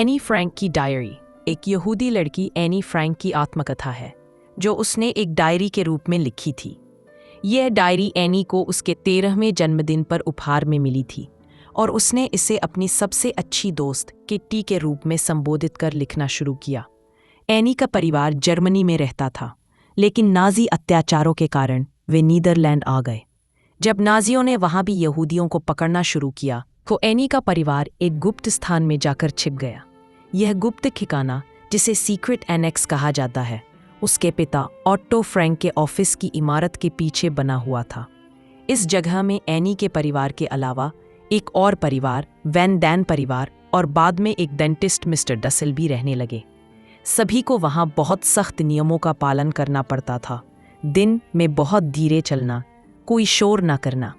Anne Frank की diary एक यहूदी लड़की एनी फ्रैंक की आत्मकथा है जो उसने एक डायरी के रूप में लिखी थी। यह डायरी एनी को उसके 13वें जन्मदिन पर उपहार में मिली थी और उसने इसे अपनी सबसे अच्छी दोस्त किट्टी के रूप में संबोधित कर लिखना शुरू किया। एनी का परिवार जर्मनी में रहता था, लेकिन नाजी अत्याचारों के कारण वे नीदरलैंड आ गए। जब नाजियों ने वहां भी यहूदियों को पकड़ना शुरू किया तो एनी का परिवार एक गुप्त स्थान में जाकर छिप गया। यह गुप्त ठिकाना, जिसे सीक्रेट एनेक्स कहा जाता है, उसके पिता ऑट्टो फ्रैंक के ऑफिस की इमारत के पीछे बना हुआ था। इस जगह में एनी के परिवार के अलावा एक और परिवार, वैन डैन परिवार, और बाद में एक डेंटिस्ट मिस्टर डसल भी रहने लगे। सभी को वहां बहुत सख्त नियमों का पालन करना पड़ता था। दिन में बहुत धीरे चलना, कोई शोर ना करना,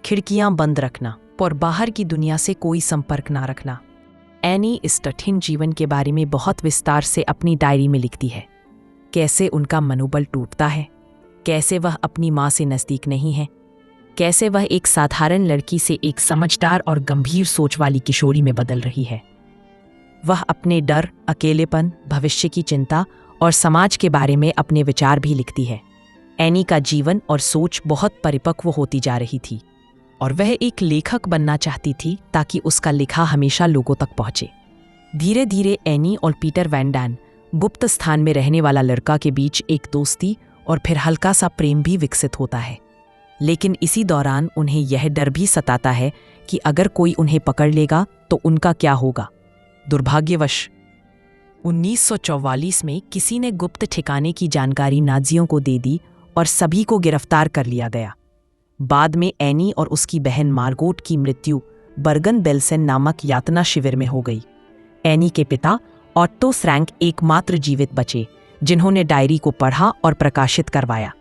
खिड़कियां बंद रखना और बाहर की दुनिया से कोई संपर्क ना रखना। एनी इस कठिन जीवन के बारे में बहुत विस्तार से अपनी डायरी में लिखती है। कैसे उनका मनोबल टूटता है, कैसे वह अपनी माँ से नज़दीक नहीं है, कैसे वह एक साधारण लड़की से एक समझदार और गंभीर सोच वाली किशोरी में बदल रही है। वह अपने डर, अकेलेपन, भविष्य की चिंता और समाज के बारे में अपने विचार भी लिखती है। एनी का जीवन और सोच बहुत परिपक्व होती जा रही थी और वह एक लेखक बनना चाहती थी ताकि उसका लिखा हमेशा लोगों तक पहुंचे। धीरे धीरे एनी और पीटर वैन डैन, गुप्त स्थान में रहने वाला लड़का, के बीच एक दोस्ती और फिर हल्का सा प्रेम भी विकसित होता है। लेकिन इसी दौरान उन्हें यह डर भी सताता है कि अगर कोई उन्हें पकड़ लेगा तो उनका क्या होगा। दुर्भाग्यवश 1944 में किसी ने गुप्त ठिकाने की जानकारी नाजियों को दे दी और सभी को गिरफ्तार कर लिया गया। बाद में एनी और उसकी बहन मार्गोट की मृत्यु बर्गन बेल्सेन नामक यातना शिविर में हो गई। एनी के पिता ऑट्टो फ्रैंक एकमात्र जीवित बचे जिन्होंने डायरी को पढ़ा और प्रकाशित करवाया।